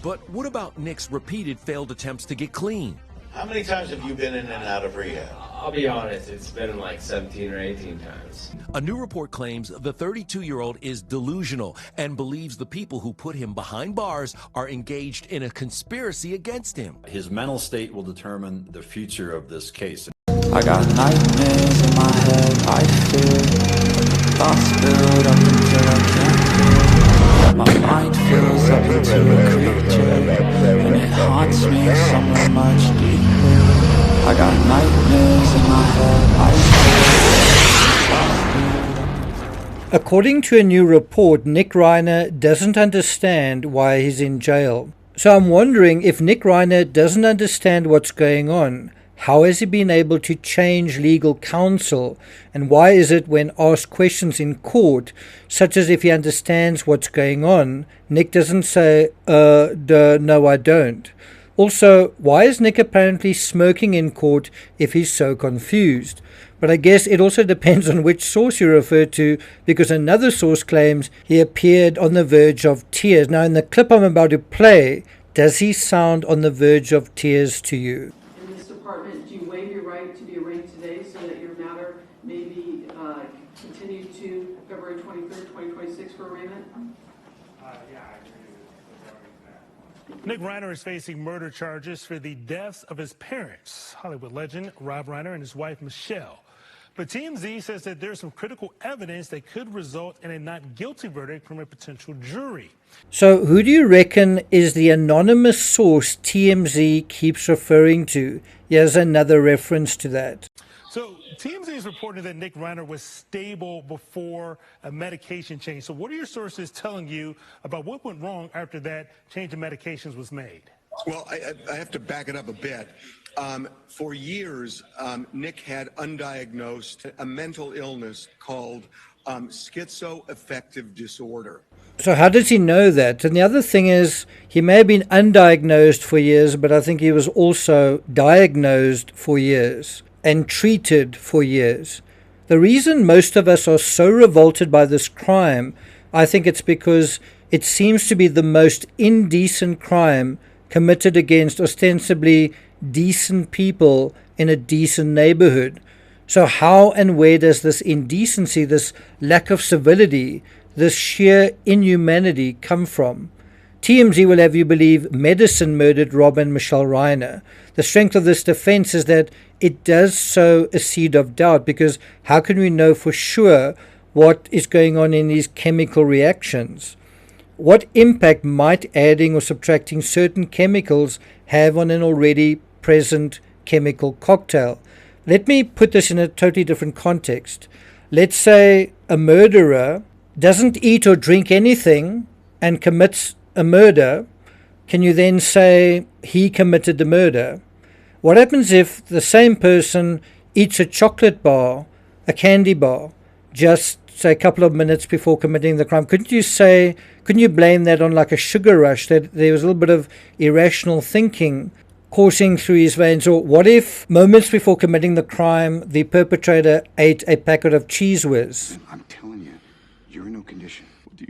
But what about Nick's repeated failed attempts to get clean? How many times have you been in and out of rehab? I'll be honest, it's been like 17 or 18 times. A new report claims the 32-year-old is delusional and believes the people who put him behind bars are engaged in a conspiracy against him. His mental state will determine the future of this case. I got nightmares in my head, I fear thoughts build up until I can't. My mind fills up into a creature, and it haunts me somewhere much deeper. I got nightmares in my head, I fear. According to a new report, Nick Reiner doesn't understand why he's in jail. So I'm wondering, if Nick Reiner doesn't understand what's going on, how has he been able to change legal counsel? And why is it when asked questions in court, such as if he understands what's going on, Nick doesn't say, no, I don't. Also, why is Nick apparently smoking in court if he's so confused? But I guess it also depends on which source you refer to, because another source claims he appeared on the verge of tears. Now, in the clip I'm about to play, does he sound on the verge of tears to you? Department, do you waive your right to be arraigned today so that your matter may be continued to February 23rd, 2026 for arraignment? Yeah, I agree with Nick Reiner is facing murder charges for the deaths of his parents, Hollywood legend Rob Reiner and his wife Michelle. But TMZ says that there's some critical evidence that could result in a not guilty verdict from a potential jury. So who do you reckon is the anonymous source TMZ keeps referring to? Here's another reference to that. So TMZ is reporting that Nick Reiner was stable before a medication change. So what are your sources telling you about what went wrong after that change of medications was made? Well, I have to back it up a bit. For years, Nick had undiagnosed a mental illness called schizoaffective disorder. So how does he know that? And the other thing is, he may have been undiagnosed for years, but I think he was also diagnosed for years and treated for years. The reason most of us are so revolted by this crime, I think it's because it seems to be the most indecent crime committed against ostensibly decent people in a decent neighborhood. So how and where does this indecency, this lack of civility, this sheer inhumanity come from? TMZ will have you believe medicine murdered Rob and Michelle Reiner. The strength of this defense is that it does sow a seed of doubt, because how can we know for sure what is going on in these chemical reactions? What impact might adding or subtracting certain chemicals have on an already present chemical cocktail? Let me put this in a totally different context. Let's say a murderer doesn't eat or drink anything and commits a murder. Can you then say he committed the murder? What happens if the same person eats a chocolate bar, a candy bar, just say a couple of minutes before committing the crime? Couldn't you blame that on like a sugar rush, that there was a little bit of irrational thinking coursing through his veins? Or what if moments before committing the crime, the perpetrator ate a packet of Cheese Whiz? I'm telling you, you're in no condition.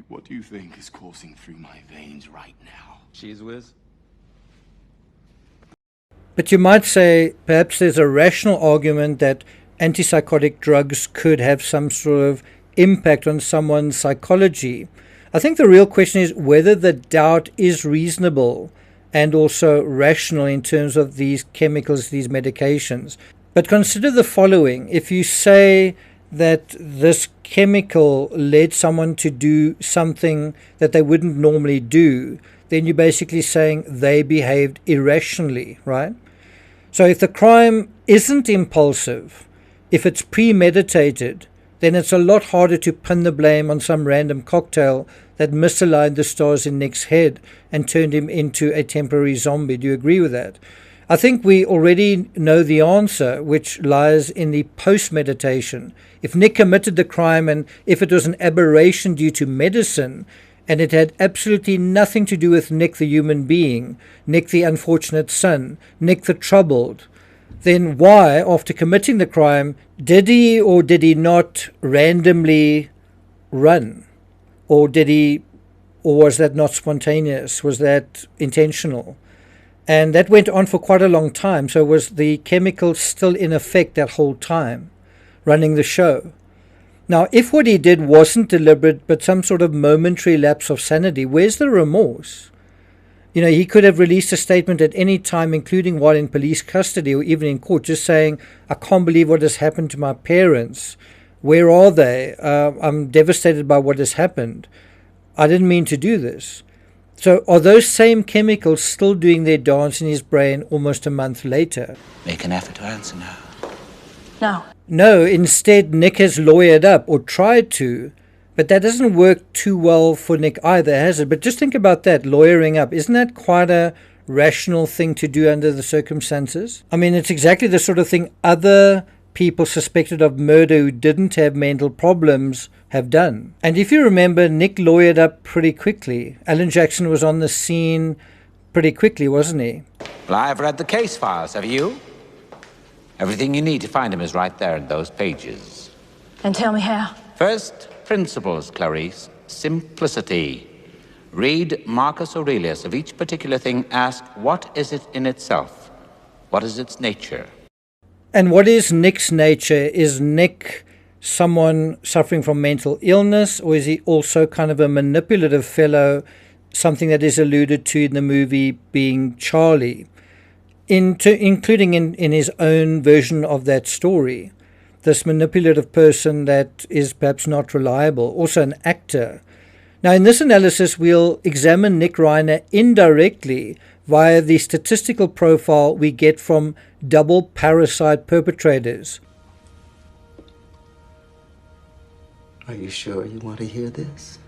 What do you think is coursing through my veins right now? Cheese Whiz? But you might say perhaps there's a rational argument that antipsychotic drugs could have some sort of impact on someone's psychology. I think the real question is whether the doubt is reasonable and also rational in terms of these chemicals, these medications. But consider the following. If you say that this chemical led someone to do something that they wouldn't normally do, then you're basically saying they behaved irrationally, right? So if the crime isn't impulsive, if it's premeditated, then it's a lot harder to pin the blame on some random cocktail that misaligned the stars in Nick's head and turned him into a temporary zombie. Do you agree with that? I think we already know the answer, which lies in the post-meditation. If Nick committed the crime and if it was an aberration due to medicine, and it had absolutely nothing to do with Nick the human being, Nick the unfortunate son, Nick the troubled, then why, after committing the crime, did he or did he not randomly run? Or did he or was that not spontaneous? Was that intentional? And that went on for quite a long time. So was the chemical still in effect that whole time, running the show? Now, if what he did wasn't deliberate, but some sort of momentary lapse of sanity, where's the remorse? You know, he could have released a statement at any time, including while in police custody or even in court, just saying, I can't believe what has happened to my parents. Where are they? I'm devastated by what has happened. I didn't mean to do this. So are those same chemicals still doing their dance in his brain almost a month later? Make an effort to answer now. No. No, instead Nick has lawyered up, or tried to, but that doesn't work too well for Nick either, has it? But just think about that, lawyering up. Isn't that quite a rational thing to do under the circumstances? I mean, it's exactly the sort of thing other people suspected of murder who didn't have mental problems have done. And if you remember, Nick lawyered up pretty quickly. Alan Jackson was on the scene pretty quickly, wasn't he? Well, I've read the case files, have you? Everything you need to find him is right there in those pages. And tell me how. First, principles, Clarice. Simplicity. Read Marcus Aurelius. Of each particular thing, ask, what is it in itself? What is its nature? And what is Nick's nature? Is Nick someone suffering from mental illness, or is he also kind of a manipulative fellow, something that is alluded to in the movie being Charlie, including in his own version of that story? This manipulative person that is perhaps not reliable, also an actor. Now, in this analysis, we'll examine Nick Reiner indirectly via the statistical profile we get from double parricide perpetrators. Are you sure you want to hear this?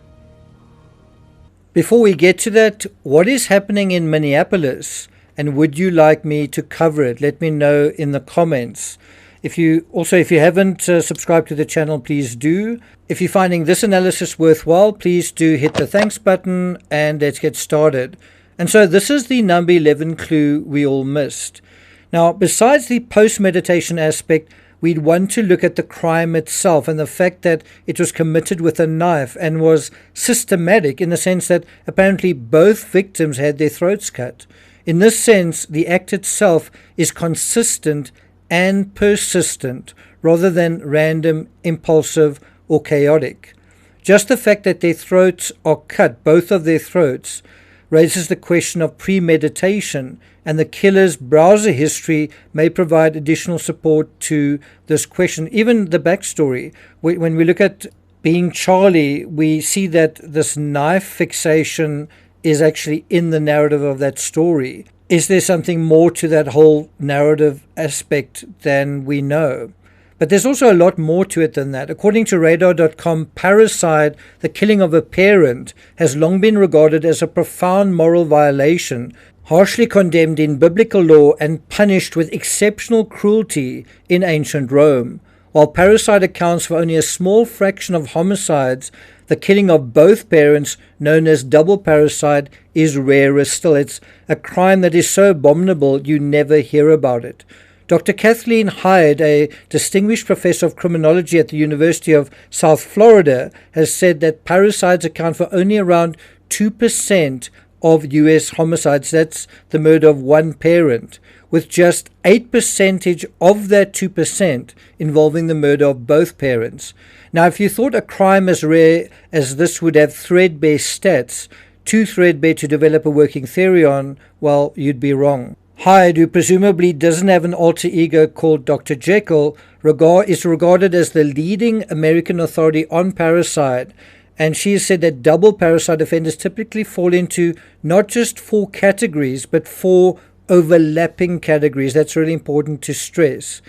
Before we get to that, what is happening in Minneapolis? And would you like me to cover it? Let me know in the comments. If you haven't subscribed to the channel, please do. If you're finding this analysis worthwhile, please do hit the thanks button and let's get started. And so this is the number 11 clue we all missed. Now, besides the post-meditation aspect, we'd want to look at the crime itself and the fact that it was committed with a knife and was systematic in the sense that apparently both victims had their throats cut. In this sense, the act itself is consistent and persistent rather than random, impulsive, or chaotic. Just the fact that their throats are cut, both of their throats, raises the question of premeditation, and the killer's browser history may provide additional support to this question. Even the backstory, when we look at being Charlie, we see that this knife fixation is actually in the narrative of that story. Is there something more to that whole narrative aspect than we know? But there's also a lot more to it than that. According to Radar.com, parricide, the killing of a parent, has long been regarded as a profound moral violation, harshly condemned in biblical law and punished with exceptional cruelty in ancient Rome. While parricide accounts for only a small fraction of homicides, the killing of both parents, known as double parricide, is rarer still. It's a crime that is so abominable you never hear about it. Dr. Kathleen Hyde, a distinguished professor of criminology at the University of South Florida, has said that parricides account for only around 2% of U.S. homicides. That's the murder of one parent, with just 8% of that 2% involving the murder of both parents. Now, if you thought a crime as rare as this would have threadbare stats, too threadbare to develop a working theory on, well, you'd be wrong. Hyde, who presumably doesn't have an alter ego called Dr. Jekyll, is regarded as the leading American authority on parricide, and she has said that double parricide offenders typically fall into not just 4 categories, but 4 overlapping categories. That's really important to stress.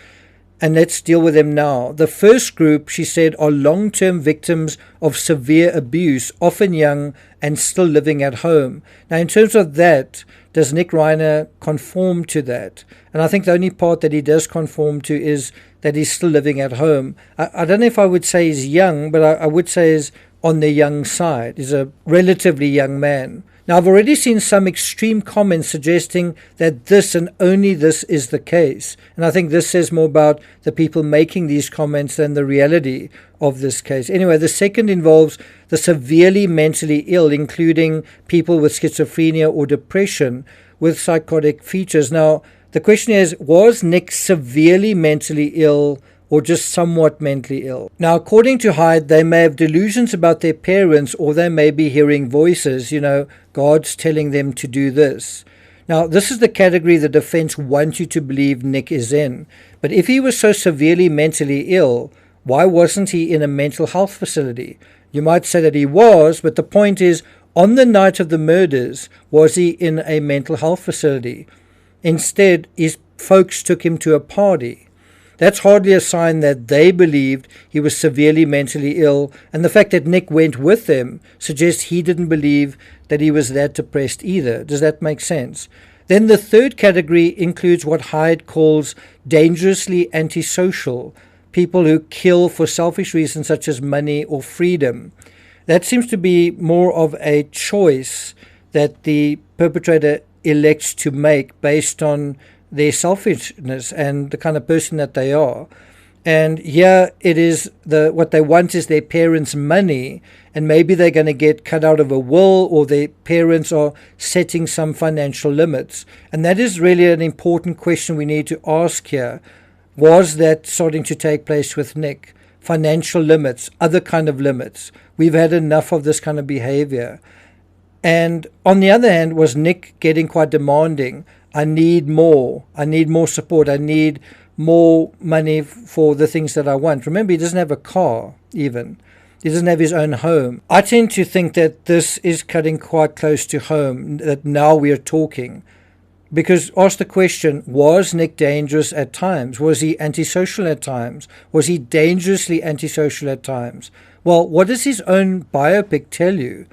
And let's deal with them now. The first group, she said, are long-term victims of severe abuse, often young and still living at home. Now, in terms of that, does Nick Reiner conform to that? And I think the only part that he does conform to is that he's still living at home. I don't know if I would say he's young, but I would say he's on the young side. He's a relatively young man. Now, I've already seen some extreme comments suggesting that this and only this is the case. And I think this says more about the people making these comments than the reality of this case. Anyway, the second involves the severely mentally ill, including people with schizophrenia or depression with psychotic features. Now, the question is, was Nick severely mentally ill or just somewhat mentally ill? Now, according to Hyde, they may have delusions about their parents, or they may be hearing voices, God's telling them to do this. Now, this is the category the defense wants you to believe Nick is in. But if he was so severely mentally ill, why wasn't he in a mental health facility? You might say that he was, but the point is, on the night of the murders, was he in a mental health facility? Instead, his folks took him to a party. That's hardly a sign that they believed he was severely mentally ill, and the fact that Nick went with them suggests he didn't believe that he was that depressed either. Does that make sense? Then the third category includes what Hyde calls dangerously antisocial, people who kill for selfish reasons such as money or freedom. That seems to be more of a choice that the perpetrator elects to make based on their selfishness and the kind of person that they are. And here it is, what they want is their parents' money, and maybe they're going to get cut out of a will, or their parents are setting some financial limits. And that is really an important question we need to ask here. Was that starting to take place with Nick? Financial limits, other kind of limits. We've had enough of this kind of behavior. And on the other hand, was Nick getting quite demanding? I need more support. I need more money for the things that I want. Remember, he doesn't have a car even. He doesn't have his own home. I tend to think that this is cutting quite close to home, that now we are talking. Because ask the question, was Nick dangerous at times? Was he antisocial at times? Was he dangerously antisocial at times? Well, what does his own biopic tell you?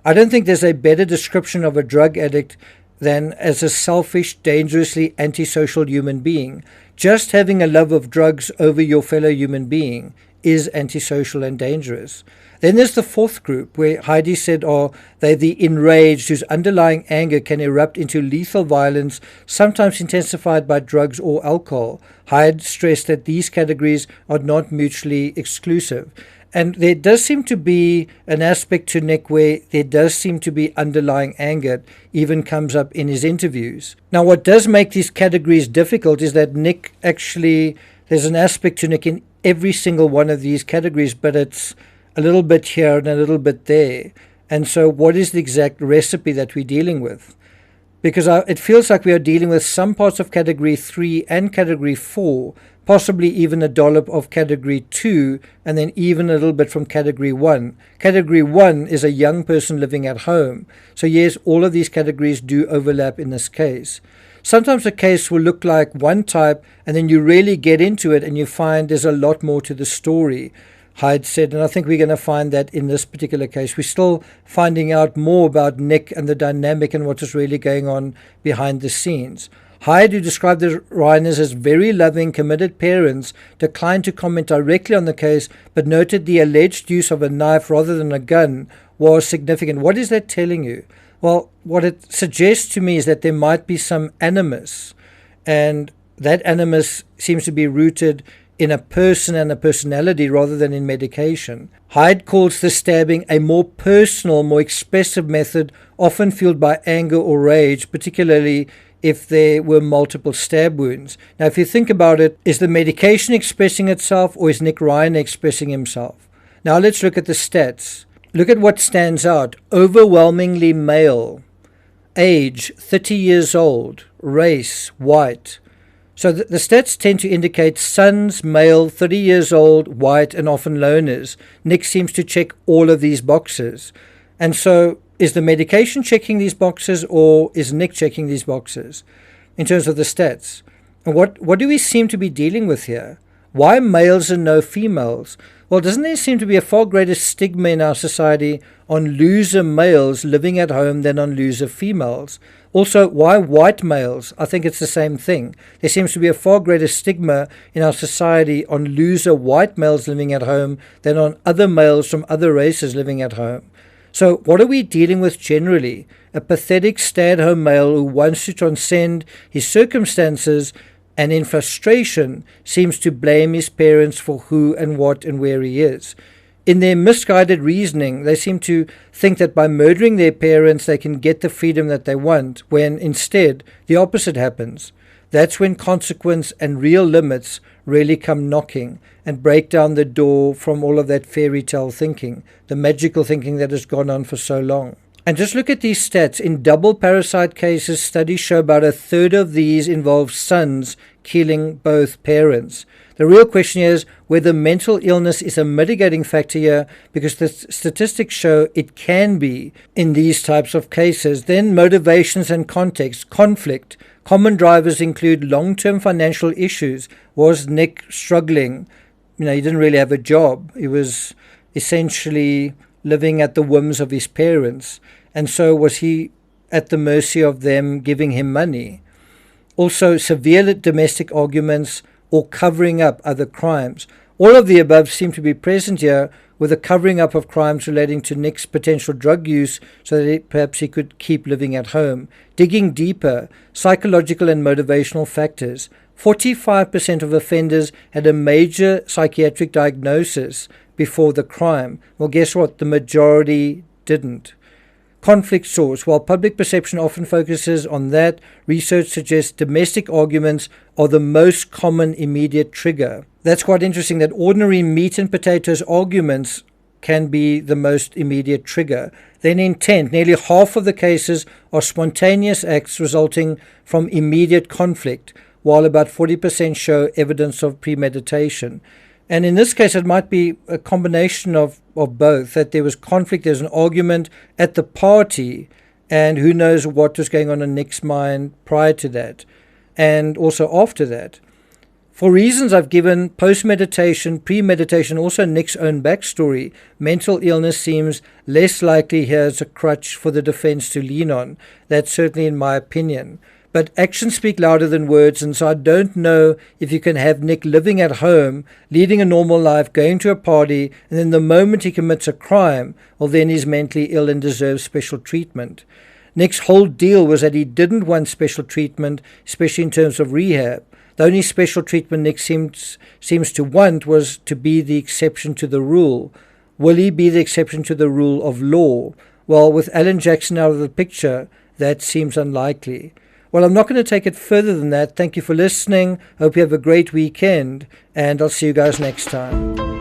I don't think there's a better description of a drug addict than as a selfish, dangerously antisocial human being. Just having a love of drugs over your fellow human being is antisocial and dangerous. Then there's the fourth group, where Heidi said are they the enraged whose underlying anger can erupt into lethal violence, sometimes intensified by drugs or alcohol. Hyde stressed that these categories are not mutually exclusive. And there does seem to be an aspect to Nick where there does seem to be underlying anger. It even comes up in his interviews. Now, what does make these categories difficult is that Nick actually, there's an aspect to Nick in every single one of these categories, but it's a little bit here and a little bit there. And so what is the exact recipe that we're dealing with? Because it feels like we are dealing with some parts of category 3 and category 4, possibly even a dollop of category 2, and then even a little bit from category 1. Category 1 is a young person living at home. So yes, all of these categories do overlap in this case. Sometimes a case will look like one type, and then you really get into it and you find there's a lot more to the story, Hyde said, and I think we're going to find that in this particular case. We're still finding out more about Nick and the dynamic and what is really going on behind the scenes. Hyde, who described the Reiners as very loving, committed parents, declined to comment directly on the case, but noted the alleged use of a knife rather than a gun was significant. What is that telling you? Well, what it suggests to me is that there might be some animus, and that animus seems to be rooted in a person and a personality rather than in medication. Hyde calls the stabbing a more personal, more expressive method, often fueled by anger or rage, particularly if there were multiple stab wounds. Now, if you think about it, is the medication expressing itself, or is Nick Reiner expressing himself? Now, let's look at the stats. Look at what stands out. Overwhelmingly male. Age, 30 years old. Race, white. So the stats tend to indicate sons, male, 30 years old, white, and often loners. Nick seems to check all of these boxes. And so is the medication checking these boxes, or is Nick checking these boxes in terms of the stats? And what do we seem to be dealing with here? Why males and no females? Well, doesn't there seem to be a far greater stigma in our society on loser males living at home than on loser females? Also, why white males? I think it's the same thing. There seems to be a far greater stigma in our society on loser white males living at home than on other males from other races living at home. So what are we dealing with generally? A pathetic stay-at-home male who wants to transcend his circumstances and in frustration seems to blame his parents for who and what and where he is. In their misguided reasoning, they seem to think that by murdering their parents they can get the freedom that they want, when instead the opposite happens. That's when consequence and real limits really come knocking and break down the door from all of that fairy tale thinking, the magical thinking that has gone on for so long. And just look at these stats. In double parricide cases, studies show about a third of these involve sons killing both parents. The real question is whether mental illness is a mitigating factor here, because the statistics show it can be in these types of cases. Then motivations and context, conflict. Common drivers include long-term financial issues. Was Nick struggling? He didn't really have a job. He was essentially living at the whims of his parents. And so was he at the mercy of them giving him money? Also, severe domestic arguments or covering up other crimes. All of the above seem to be present here, with a covering up of crimes relating to Nick's potential drug use so that perhaps he could keep living at home. Digging deeper, psychological and motivational factors. 45% of offenders had a major psychiatric diagnosis before the crime. Well, guess what? The majority didn't. Conflict source. While public perception often focuses on that, research suggests domestic arguments are the most common immediate trigger. That's quite interesting, that ordinary meat and potatoes arguments can be the most immediate trigger. Then intent. Nearly half of the cases are spontaneous acts resulting from immediate conflict, while about 40% show evidence of premeditation. And in this case, it might be a combination of both, that there was conflict, there's an argument at the party, and who knows what was going on in Nick's mind prior to that, and also after that. For reasons I've given, post-meditation, premeditation, also Nick's own backstory, mental illness seems less likely here as a crutch for the defense to lean on. That's certainly in my opinion. But actions speak louder than words, and so I don't know if you can have Nick living at home, leading a normal life, going to a party, and then the moment he commits a crime, well, then he's mentally ill and deserves special treatment. Nick's whole deal was that he didn't want special treatment, especially in terms of rehab. The only special treatment Nick seems to want was to be the exception to the rule. Will he be the exception to the rule of law? Well, with Alan Jackson out of the picture, that seems unlikely. Well, I'm not going to take it further than that. Thank you for listening. Hope you have a great weekend, and I'll see you guys next time.